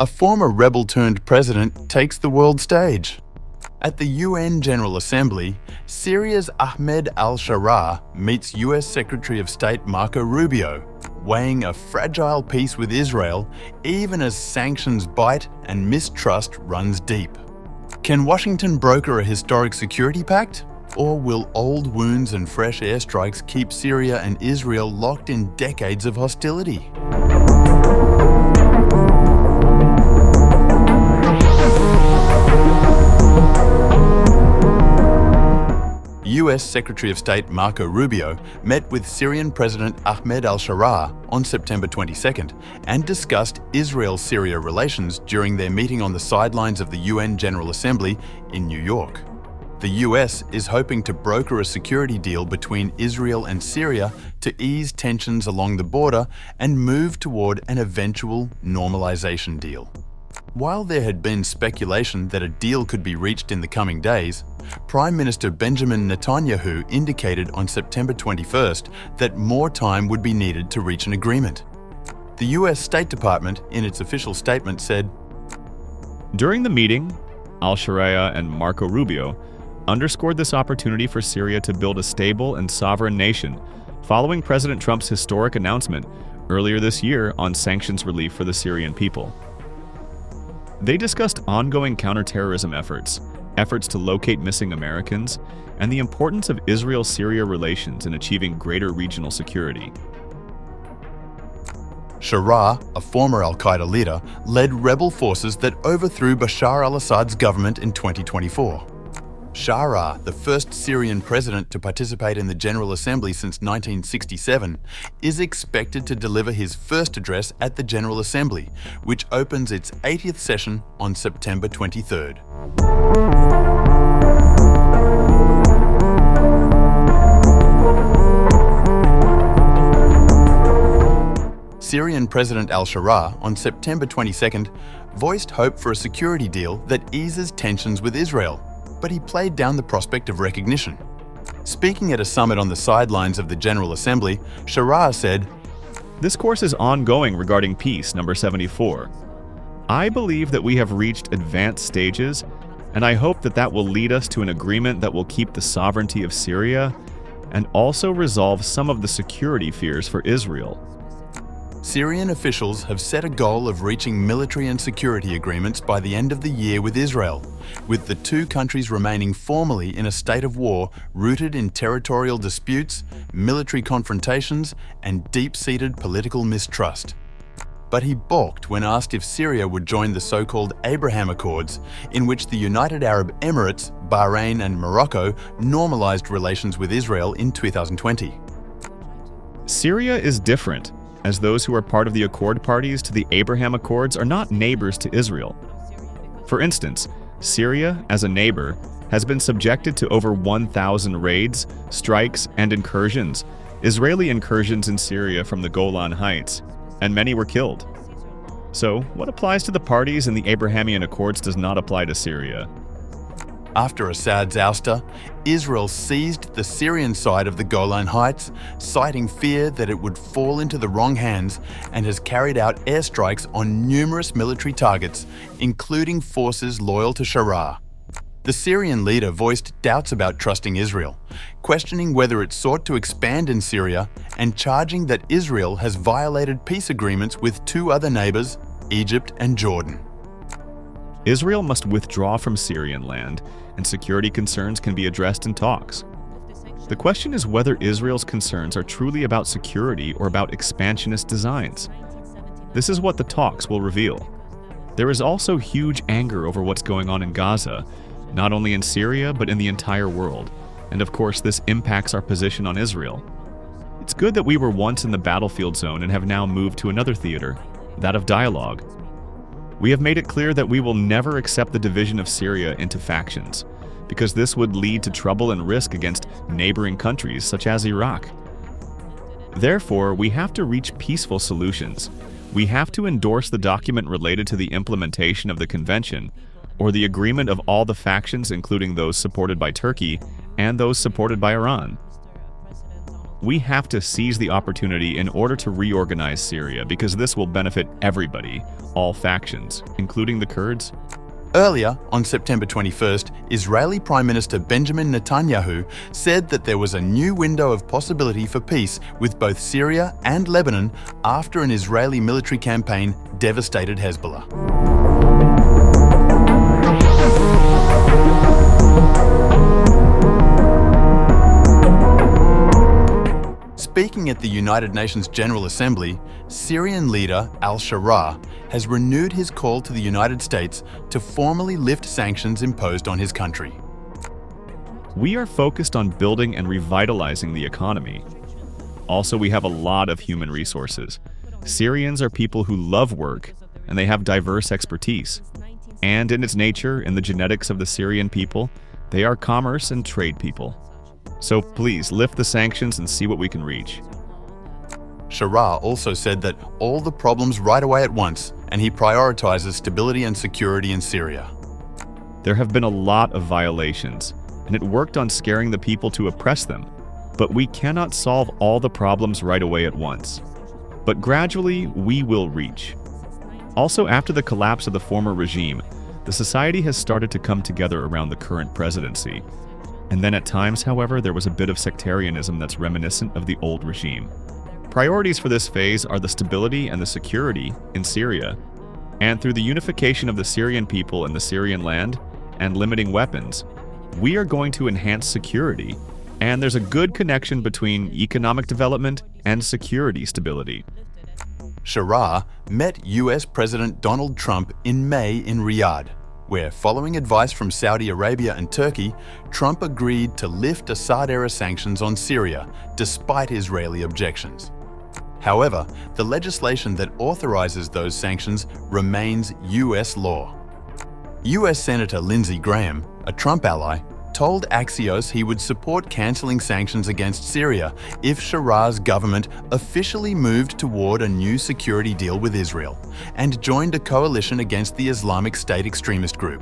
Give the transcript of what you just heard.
a former rebel-turned-president takes the world stage. At the UN General Assembly, Syria's Ahmed Al-Sharaa meets US Secretary of State Marco Rubio, weighing a fragile peace with Israel even as sanctions bite and mistrust runs deep. Can Washington broker a historic security pact? Or will old wounds and fresh airstrikes keep Syria and Israel locked in decades of hostility? US Secretary of State Marco Rubio met with Syrian President Ahmed Al-Sharaa on September 22nd and discussed Israel-Syria relations during their meeting on the sidelines of the UN General Assembly in New York. The US is hoping to broker a security deal between Israel and Syria to ease tensions along the border and move toward an eventual normalization deal. While there had been speculation that a deal could be reached in the coming days, Prime Minister Benjamin Netanyahu indicated on September 21st that more time would be needed to reach an agreement. The US State Department, in its official statement, said, "During the meeting, Al-Sharaa and Marco Rubio underscored this opportunity for Syria to build a stable and sovereign nation following President Trump's historic announcement earlier this year on sanctions relief for the Syrian people. They discussed ongoing counterterrorism efforts to locate missing Americans, and the importance of Israel-Syria relations in achieving greater regional security." Sharaa, a former al-Qaeda leader, led rebel forces that overthrew Bashar al-Assad's government in 2024. Sharaa, the first Syrian president to participate in the General Assembly since 1967, is expected to deliver his first address at the General Assembly, which opens its 80th session on September 23rd. Syrian President Al-Sharaa, on September 22nd, voiced hope for a security deal that eases tensions with Israel, but he played down the prospect of recognition. Speaking at a summit on the sidelines of the General Assembly, Sharaa said, "This course is ongoing regarding peace number 74. I believe that we have reached advanced stages, and I hope that that will lead us to an agreement that will keep the sovereignty of Syria and also resolve some of the security fears for Israel." Syrian officials have set a goal of reaching military and security agreements by the end of the year with Israel, with the two countries remaining formally in a state of war rooted in territorial disputes, military confrontations, and deep-seated political mistrust. But he balked when asked if Syria would join the so-called Abraham Accords, in which the United Arab Emirates, Bahrain, and Morocco normalized relations with Israel in 2020. Syria is different, as those who are part of the accord parties to the Abraham Accords are not neighbors to Israel. For instance, Syria, as a neighbor, has been subjected to over 1,000 raids, strikes, and incursions, Israeli incursions in Syria from the Golan Heights, and many were killed. So, what applies to the parties in the Abrahamian Accords does not apply to Syria. After Assad's ouster, Israel seized the Syrian side of the Golan Heights, citing fear that it would fall into the wrong hands, and has carried out airstrikes on numerous military targets, including forces loyal to Sharaa. The Syrian leader voiced doubts about trusting Israel, questioning whether it sought to expand in Syria and charging that Israel has violated peace agreements with two other neighbors, Egypt and Jordan. Israel must withdraw from Syrian land, and security concerns can be addressed in talks. The question is whether Israel's concerns are truly about security or about expansionist designs. This is what the talks will reveal. There is also huge anger over what's going on in Gaza, not only in Syria but in the entire world, and of course this impacts our position on Israel. It's good that we were once in the battlefield zone and have now moved to another theater, that of dialogue. We have made it clear that we will never accept the division of Syria into factions, because this would lead to trouble and risk against neighboring countries such as Iraq. Therefore, we have to reach peaceful solutions. We have to endorse the document related to the implementation of the convention, or the agreement of all the factions, including those supported by Turkey and those supported by Iran. We have to seize the opportunity in order to reorganize Syria because this will benefit everybody, all factions, including the Kurds. Earlier, on September 21st, Israeli Prime Minister Benjamin Netanyahu said that there was a new window of possibility for peace with both Syria and Lebanon after an Israeli military campaign devastated Hezbollah. Speaking at the United Nations General Assembly, Syrian leader Al-Sharaa has renewed his call to the United States to formally lift sanctions imposed on his country. We are focused on building and revitalizing the economy. Also, we have a lot of human resources. Syrians are people who love work, and they have diverse expertise. And in its nature, in the genetics of the Syrian people, they are commerce and trade people. So please, lift the sanctions and see what we can reach. Sharaa also said that all the problems right away at once, and he prioritizes stability and security in Syria. There have been a lot of violations, and it worked on scaring the people to oppress them. But we cannot solve all the problems right away at once. But gradually, we will reach. Also, after the collapse of the former regime, the society has started to come together around the current presidency. And then at times, however, there was a bit of sectarianism that's reminiscent of the old regime. Priorities for this phase are the stability and the security in Syria, and through the unification of the Syrian people and the Syrian land, and limiting weapons, we are going to enhance security, and there's a good connection between economic development and security stability. Sharaa met US President Donald Trump in May in Riyadh, where, following advice from Saudi Arabia and Turkey, Trump agreed to lift Assad-era sanctions on Syria, despite Israeli objections. However, the legislation that authorizes those sanctions remains US law. US Senator Lindsey Graham, a Trump ally, told Axios he would support cancelling sanctions against Syria if Sharaa's government officially moved toward a new security deal with Israel and joined a coalition against the Islamic State extremist group.